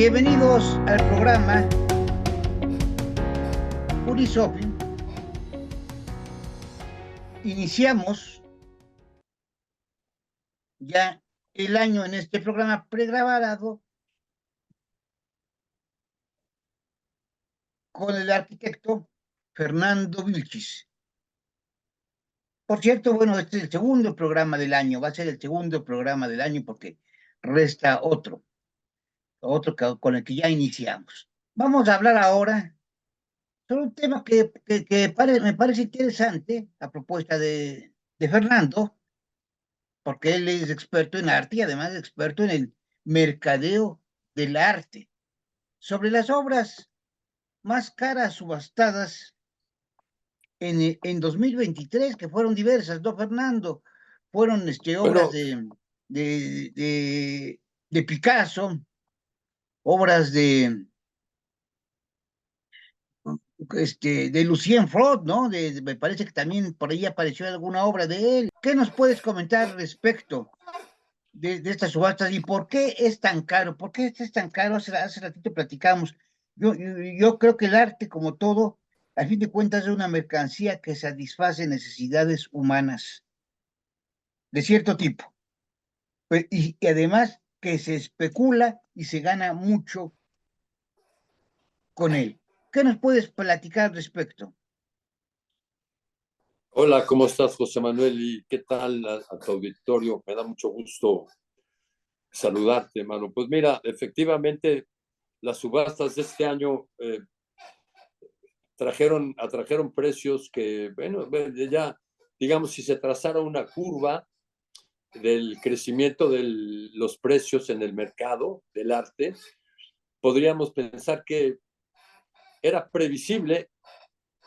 Bienvenidos al programa Unisofin. Iniciamos ya el año en este programa pregrabado con el arquitecto Fernando Vilchis. Por cierto, bueno, este es el segundo programa del año, va a ser el segundo programa del año porque resta otro con el que ya iniciamos. Vamos a hablar ahora sobre un tema que me parece interesante, a propuesta de Fernando, porque él es experto en arte y además experto en el mercadeo del arte, sobre las obras más caras subastadas en 2023, que fueron diversas, ¿no, Fernando? Fueron obras Bueno, de Picasso, obras de Lucien Freud, ¿no? Me parece que también por ahí apareció alguna obra de él. ¿Qué nos puedes comentar al respecto de estas subastas y por qué es tan caro? ¿Por qué es tan caro? Hace ratito platicamos. Yo creo que el arte, como todo, a fin de cuentas es una mercancía que satisface necesidades humanas de cierto tipo. Y además que se especula y se gana mucho con él. ¿Qué nos puedes platicar al respecto? hola, ¿cómo estás, José Manuel? ¿Y qué tal a tu auditorio? Me da mucho gusto saludarte, hermano. Pues mira, efectivamente, las subastas de este año atrajeron precios que, bueno, ya, digamos, si se trazara una curva del crecimiento de los precios en el mercado del arte, podríamos pensar que era previsible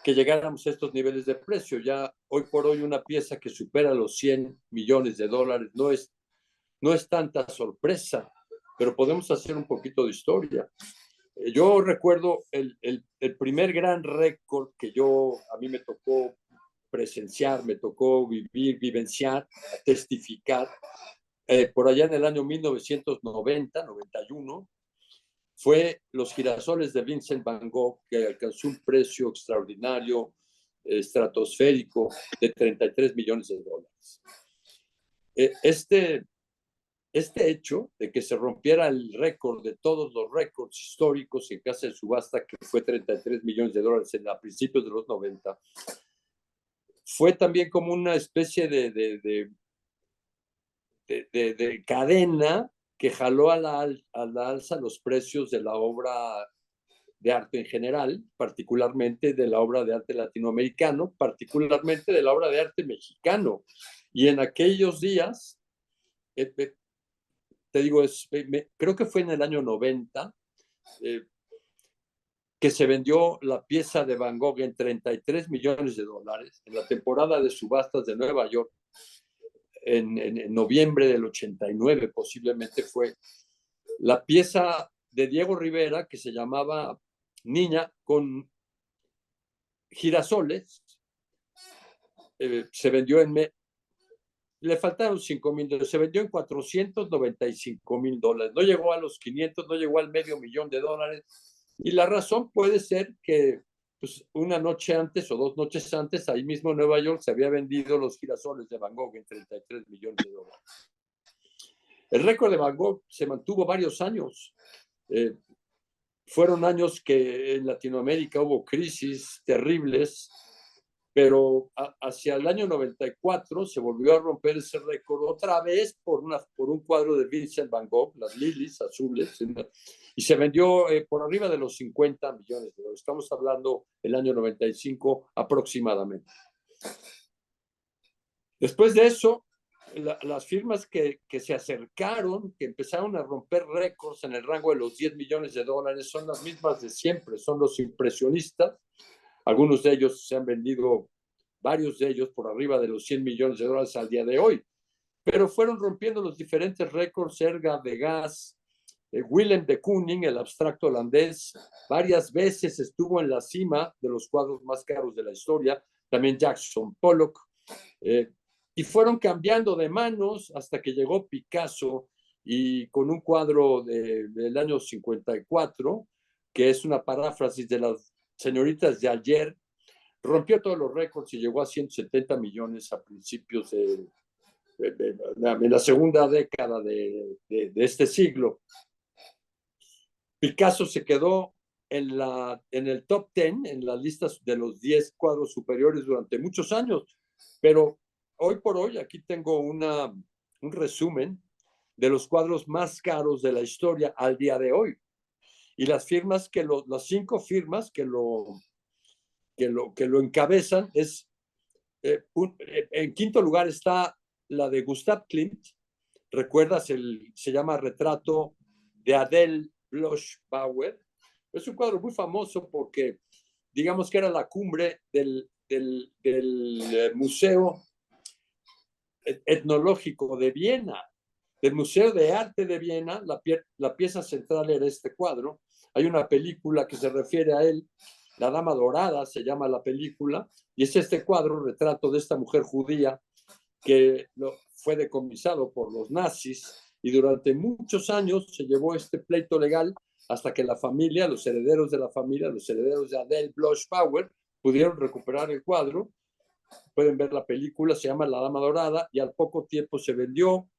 que llegáramos a estos niveles de precio. Ya hoy por hoy una pieza que supera los 100 millones de dólares no es tanta sorpresa, pero podemos hacer un poquito de historia. Yo recuerdo el primer gran récord que a mí me tocó presenciar, me tocó vivir, vivenciar, testificar, por allá en el año 1990, 91, fue Los girasoles de Vincent Van Gogh, que alcanzó un precio extraordinario, estratosférico, de 33 millones de dólares. Este hecho de que se rompiera el récord de todos los récords históricos en casa de subasta, que fue 33 millones de dólares a principios de los 90, fue también como una especie de cadena que jaló a la alza los precios de la obra de arte en general, particularmente de la obra de arte latinoamericano, particularmente de la obra de arte mexicano. Y en aquellos días, te digo, creo que fue en el año 90, que se vendió la pieza de Van Gogh en 33 millones de dólares en la temporada de subastas de Nueva York, en noviembre del 89 posiblemente fue. La pieza de Diego Rivera, que se llamaba Niña con girasoles, se vendió le faltaron $5,000, se vendió en $495,000. No llegó a los 500, no llegó al $500,000. Y la razón puede ser que pues, una noche antes o 2 noches antes, ahí mismo en Nueva York, se había vendido los girasoles de Van Gogh en 33 millones de dólares. El récord de Van Gogh se mantuvo varios años. Fueron años que en Latinoamérica hubo crisis terribles, pero hacia el año 94 se volvió a romper ese récord otra vez por un cuadro de Vincent Van Gogh, Las Lilies Azules, y se vendió por arriba de los 50 millones de dólares. Estamos hablando del año 95 aproximadamente. Después de eso, las firmas que se acercaron, que empezaron a romper récords en el rango de los 10 millones de dólares, son las mismas de siempre, son los impresionistas. Algunos de ellos se han vendido, varios de ellos, por arriba de los 100 millones de dólares al día de hoy. Pero fueron rompiendo los diferentes récords. Erga Degas, Willem de Kooning, el abstracto holandés, varias veces estuvo en la cima de los cuadros más caros de la historia. También Jackson Pollock. Y fueron cambiando de manos hasta que llegó Picasso y con un cuadro del año 54, que es una paráfrasis de las señoritas de ayer, rompió todos los récords y llegó a 170 millones a principios de la segunda década de este siglo. Picasso se quedó en el top 10, en las listas de los 10 cuadros superiores durante muchos años, pero hoy por hoy aquí tengo un resumen de los cuadros más caros de la historia al día de hoy. Y las firmas las 5 firmas que lo encabezan en quinto lugar está la de Gustav Klimt. ¿Recuerdas? Se llama Retrato de Adele Bloch-Bauer. Es un cuadro muy famoso porque, digamos que era la cumbre del Museo Etnológico de Viena, del Museo de Arte de Viena. La pieza central era este cuadro. Hay una película que se refiere a él, La Dama Dorada se llama la película, y es este cuadro, retrato de esta mujer judía que fue decomisado por los nazis, y durante muchos años se llevó este pleito legal hasta que la familia, los herederos de la familia, los herederos de Adele Bloch-Bauer, pudieron recuperar el cuadro. Pueden ver la película, se llama La Dama Dorada, y al poco tiempo se vendió.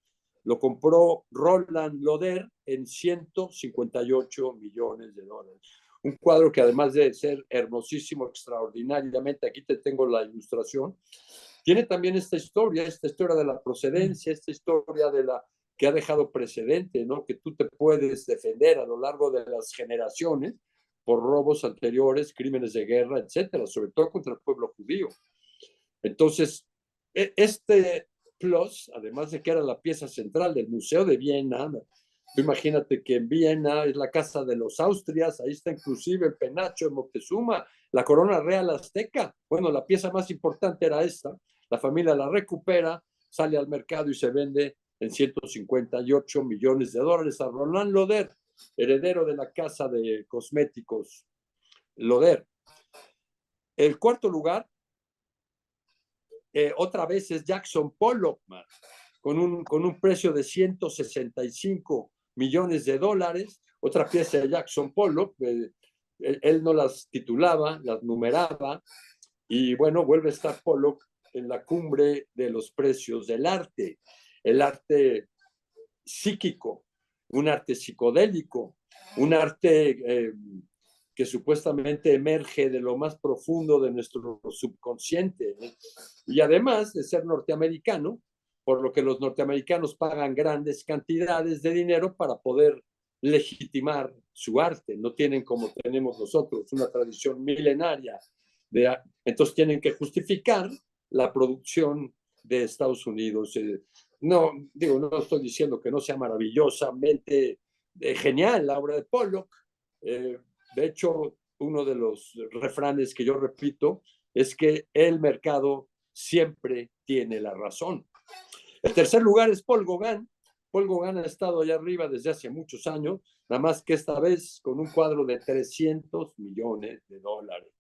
Lo compró Roland Loder en 158 millones de dólares. Un cuadro que, además de ser hermosísimo, extraordinariamente, aquí te tengo la ilustración, tiene también esta historia de la procedencia, esta historia que ha dejado precedente, ¿no? Que tú te puedes defender a lo largo de las generaciones por robos anteriores, crímenes de guerra, etcétera, sobre todo contra el pueblo judío. Entonces, este plus, además de que era la pieza central del Museo de Viena, imagínate que en Viena es la casa de los Austrias, ahí está inclusive el penacho de Moctezuma, la corona real azteca. Bueno, la pieza más importante era esta. La familia la recupera, sale al mercado y se vende en 158 millones de dólares a Roland Loder, heredero de la casa de cosméticos Loder. El cuarto lugar, otra vez, es Jackson Pollock, man, con un precio de 165 millones de dólares. Otra pieza de Jackson Pollock, él no las titulaba, las numeraba, y bueno, vuelve a estar Pollock en la cumbre de los precios del arte, el arte psíquico, un arte psicodélico, un arte que supuestamente emerge de lo más profundo de nuestro subconsciente, ¿eh? Y además de ser norteamericano, por lo que los norteamericanos pagan grandes cantidades de dinero para poder legitimar su arte. No tienen, como tenemos nosotros, una tradición milenaria. Entonces tienen que justificar la producción de Estados Unidos. No, digo, no estoy diciendo que no sea maravillosamente genial la obra de Pollock. De hecho, uno de los refranes que yo repito es que el mercado siempre tiene la razón. El tercer lugar es Paul Gauguin. Paul Gauguin ha estado allá arriba desde hace muchos años, nada más que esta vez con un cuadro de 300 millones de dólares.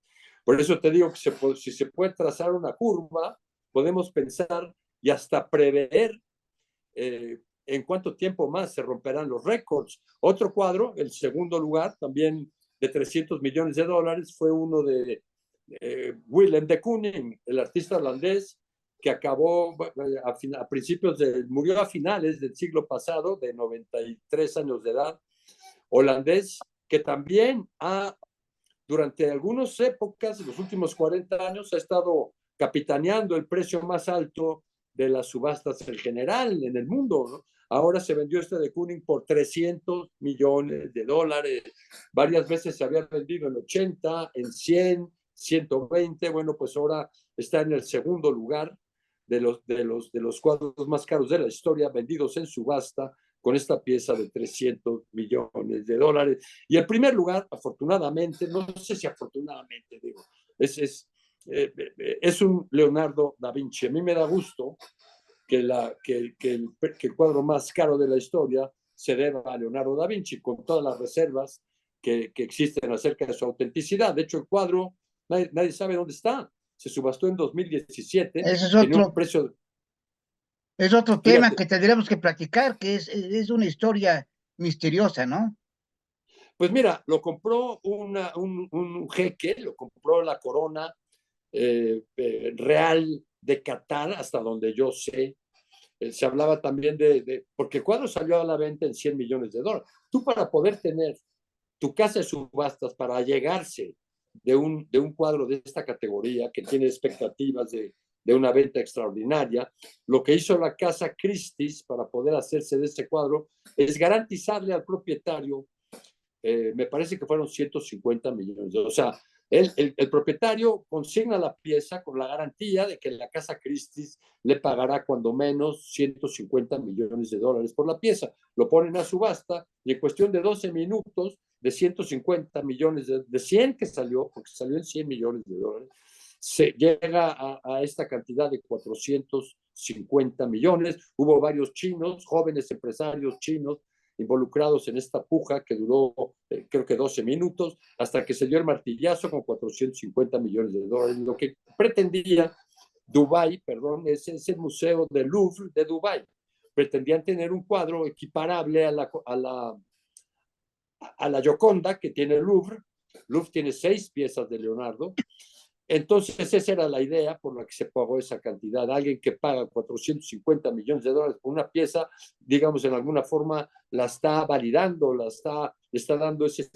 Por eso te digo que si se puede trazar una curva, podemos pensar y hasta prever en cuánto tiempo más se romperán los récords. Otro cuadro, el segundo lugar, también de 300 millones de dólares, fue uno de Willem de Kooning, el artista holandés que acabó murió a finales del siglo pasado, de 93 años de edad, holandés, que también durante algunas épocas, en los últimos 40 años, ha estado capitaneando el precio más alto de las subastas en general en el mundo, ¿no? Ahora se vendió este de Kooning por 300 millones de dólares. Varias veces se había vendido en 80, en 100, 120. Bueno, pues ahora está en el segundo lugar de los cuadros más caros de la historia vendidos en subasta, con esta pieza de 300 millones de dólares. Y el primer lugar, afortunadamente, no sé si afortunadamente, digo, es un Leonardo da Vinci. A mí me da gusto que el cuadro más caro de la historia se deba a Leonardo da Vinci, con todas las reservas que existen acerca de su autenticidad. De hecho, el cuadro, nadie sabe dónde está. Se subastó en 2017. Ese es Tenía un otro, precio. Es otro tema Fíjate, que tendríamos que platicar, que es una historia misteriosa, ¿no? pues mira, lo compró un jeque, lo compró la corona real de Qatar, hasta donde yo sé. Se hablaba también porque el cuadro salió a la venta en $100 millones. Tú para poder tener tu casa de subastas, para llegarse de un cuadro de esta categoría, que tiene expectativas de una venta extraordinaria, lo que hizo la casa Christie's para poder hacerse de ese cuadro es garantizarle al propietario, me parece que fueron 150 millones. O sea, el propietario consigna la pieza con la garantía de que la casa Christie's le pagará cuando menos $150 millones por la pieza. Lo ponen a subasta y en cuestión de 12 minutos, de 150 millones, de 100 que salió, porque salió en $100 millones, se llega a esta cantidad de 450 millones. Hubo varios chinos, jóvenes empresarios chinos, involucrados en esta puja que duró creo que 12 minutos, hasta que se dio el martillazo con $450 millones. Lo que pretendía Dubái, perdón, es el Museo del Louvre de Dubái. Pretendían tener un cuadro equiparable a la Gioconda que tiene el Louvre. Louvre tiene 6 piezas de Leonardo. Entonces, esa era la idea por la que se pagó esa cantidad. Alguien que paga $450 millones por una pieza, digamos, en alguna forma la está validando, está dando ese.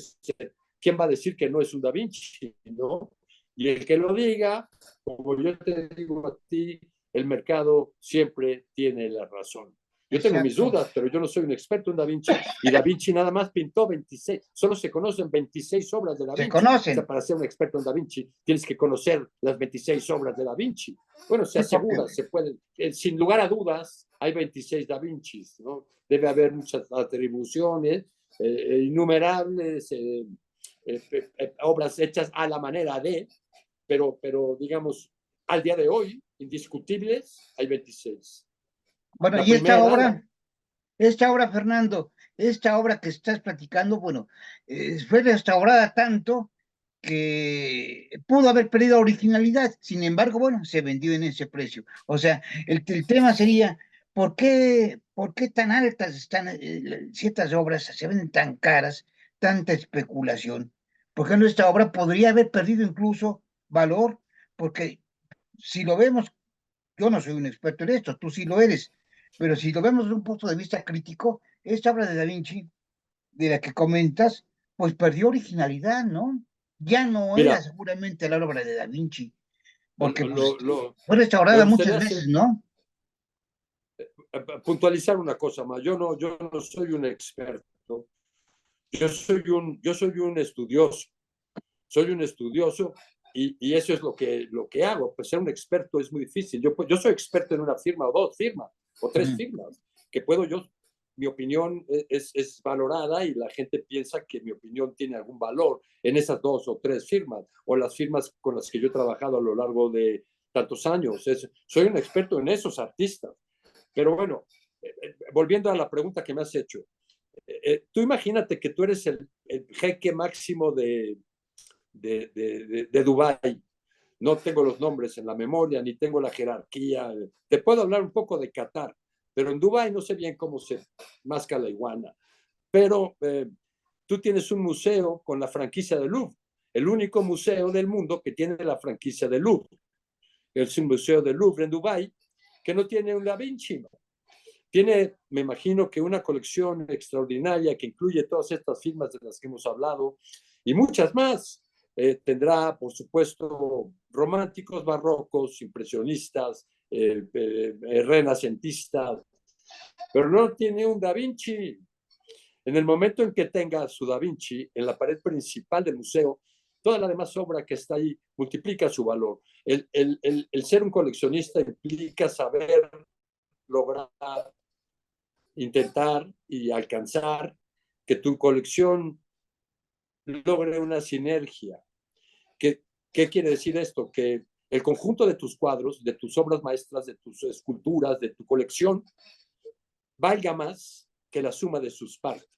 ¿Quién va a decir que no es un Da Vinci? ¿No? Y el que lo diga, como yo te digo a ti, el mercado siempre tiene la razón. Yo tengo mis Exacto. dudas, pero yo no soy un experto en Da Vinci. Y Da Vinci nada más pintó 26, solo se conocen 26 obras de Da Se Vinci. O sea, conocen. para ser un experto en Da Vinci tienes que conocer las 26 obras de Da Vinci. Bueno, se Sí, porque asegura, se puede, sin lugar a dudas, hay 26 Da Vincis, ¿no? Debe haber muchas atribuciones, innumerables obras hechas a la manera de, pero digamos, al día de hoy, indiscutibles, hay 26. bueno, La y primera, esta obra, Fernando, esta obra que estás platicando, bueno, fue restaurada tanto que pudo haber perdido originalidad, sin embargo, bueno, se vendió en ese precio. O sea, el tema sería, por qué tan altas están ciertas obras, se venden tan caras, tanta especulación? Por ejemplo, esta obra podría haber perdido incluso valor, porque si lo vemos, yo no soy un experto en esto, tú sí lo eres, pero si lo vemos desde un punto de vista crítico, esta obra de Da Vinci, de la que comentas, pues perdió originalidad, ¿no? Ya no era mira, seguramente la obra de Da Vinci, porque pues, lo, lo, fue me restaurada muchas gustaría veces, ¿no? puntualizar una cosa más. Yo no soy un experto, yo soy un estudioso. Soy un estudioso y eso es lo que hago. Pues ser un experto es muy difícil. Yo soy experto en una firma o dos firmas o tres Ujú. firmas, que puedo yo, mi opinión es valorada y la gente piensa que mi opinión tiene algún valor en esas dos o tres firmas o las firmas con las que yo he trabajado a lo largo de tantos años. Soy un experto en esos artistas. Pero bueno, volviendo a la pregunta que me has hecho, tú imagínate que tú eres el jeque máximo de Dubái. No tengo los nombres en la memoria, ni tengo la jerarquía. Te puedo hablar un poco de Qatar, pero en Dubái no sé bien cómo se masca la iguana. Pero tú tienes un museo con la franquicia de Louvre, el único museo del mundo que tiene la franquicia de Louvre. Es un museo de Louvre en Dubái que no tiene un Da Vinci. ¿No? Tiene, me imagino que una colección extraordinaria que incluye todas estas firmas de las que hemos hablado y muchas más. Tendrá, por supuesto, románticos, barrocos, impresionistas, renacentistas, pero no tiene un Da Vinci. En el momento en que tenga su Da Vinci en la pared principal del museo, toda la demás obra que está ahí multiplica su valor. El ser un coleccionista implica saber lograr, intentar y alcanzar que tu colección logre una sinergia. ¿Qué quiere decir esto? Que el conjunto de tus cuadros, de tus obras maestras, de tus esculturas, de tu colección, valga más que la suma de sus partes.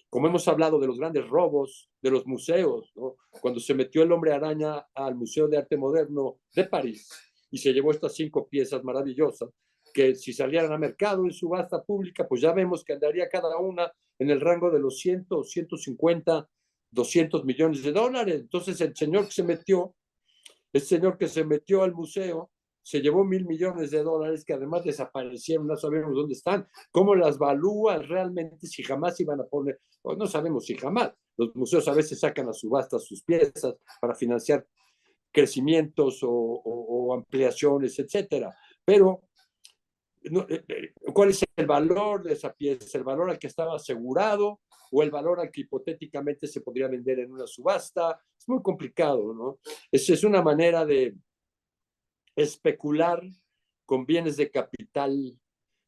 Como hemos hablado de los grandes robos de los museos, ¿no? Cuando se metió el hombre araña al Museo de Arte Moderno de París y se llevó estas 5 piezas maravillosas, que si salieran a mercado en subasta pública, pues ya vemos que andaría cada una en el rango de los 100, 150, 200 millones de dólares. Entonces el señor que se metió al museo se llevó $1,000 millones que además desaparecieron, no sabemos dónde están, cómo las valúas realmente, si jamás iban a poner, pues no sabemos si jamás. Los museos a veces sacan a subasta sus piezas para financiar crecimientos o ampliaciones, etcétera. Pero no, ¿cuál es el valor de esa pieza? ¿El valor al que estaba asegurado o el valor al que hipotéticamente se podría vender en una subasta? Es muy complicado, ¿no? Es una manera de especular con bienes de capital,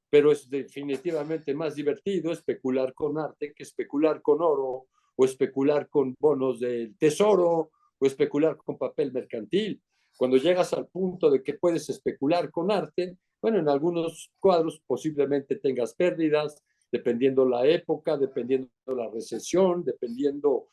pero es definitivamente más divertido especular con arte que especular con oro o especular con bonos del tesoro o especular con papel mercantil. Cuando llegas al punto de que puedes especular con arte, bueno, en algunos cuadros posiblemente tengas pérdidas, dependiendo la época, dependiendo la recesión, dependiendo...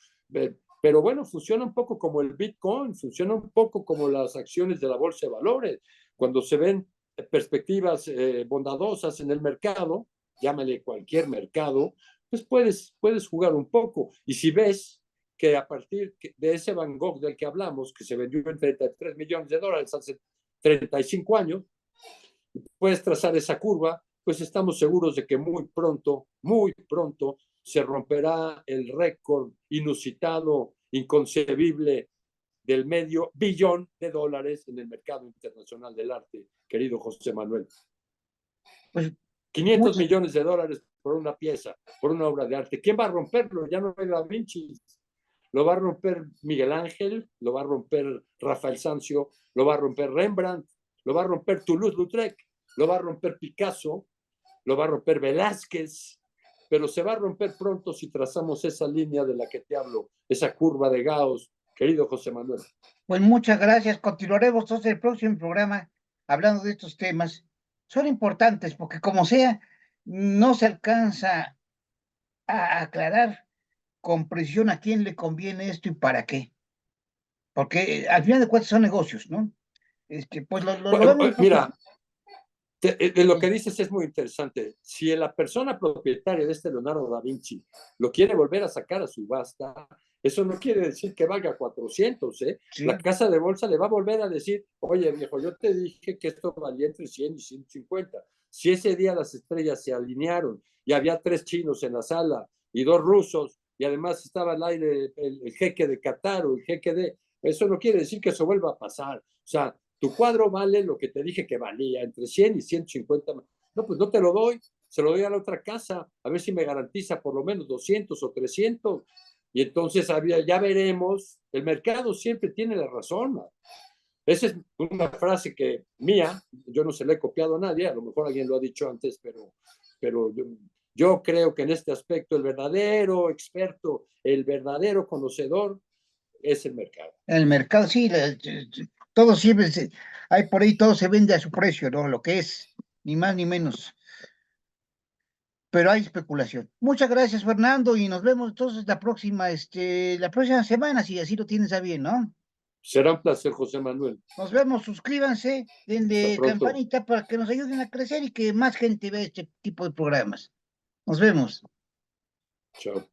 Pero bueno, funciona un poco como el Bitcoin, funciona un poco como las acciones de la bolsa de valores. Cuando se ven perspectivas bondadosas en el mercado, llámale cualquier mercado, pues puedes jugar un poco. Y si ves que a partir de ese Van Gogh del que hablamos, que se vendió en $33 millones hace 35 años, puedes trazar esa curva, pues estamos seguros de que muy pronto se romperá el récord inusitado, inconcebible del $500 millones en el mercado internacional del arte, querido José Manuel. Pues 500 millones de dólares por una pieza, por una obra de arte. ¿Quién va a romperlo? Ya no hay Da Vinci. Lo va a romper Miguel Ángel, lo va a romper Rafael Sanzio, lo va a romper Rembrandt, lo va a romper Toulouse-Lautrec, lo va a romper Picasso, lo va a romper Velázquez, pero se va a romper pronto si trazamos esa línea de la que te hablo, esa curva de Gauss, querido José Manuel. Pues muchas gracias. Continuaremos entonces el próximo programa hablando de estos temas. Son importantes porque como sea, no se alcanza a aclarar con precisión a quién le conviene esto y para qué. Porque al final de cuentas son negocios, ¿no? Pues lo vemos. Mira, lo que dices es muy interesante. Si la persona propietaria de este Leonardo da Vinci lo quiere volver a sacar a subasta, eso no quiere decir que valga 400, ¿eh? Sí. La casa de bolsa le va a volver a decir, oye viejo, yo te dije que esto valía entre 100 y 150. Si ese día las estrellas se alinearon y había 3 chinos en la sala y 2 rusos y además estaba al aire el jeque de Qatar o el jeque de... Eso no quiere decir que eso vuelva a pasar. O sea, tu cuadro vale lo que te dije que valía, entre 100 y 150. No, pues no te lo doy, se lo doy a la otra casa, a ver si me garantiza por lo menos 200 o 300. Y entonces ya veremos, el mercado siempre tiene la razón. ¿No? Esa es una frase que mía, yo no se la he copiado a nadie, a lo mejor alguien lo ha dicho antes, pero yo creo que en este aspecto el verdadero experto, el verdadero conocedor es el mercado. El mercado, sí, todo siempre, hay por ahí, todo se vende a su precio, ¿no? Lo que es, ni más ni menos. Pero hay especulación. Muchas gracias, Fernando, y nos vemos entonces la próxima semana, si así lo tienes a bien, ¿no? Será un placer, José Manuel. Nos vemos, suscríbanse, denle campanita para que nos ayuden a crecer y que más gente vea este tipo de programas. Nos vemos. Chao.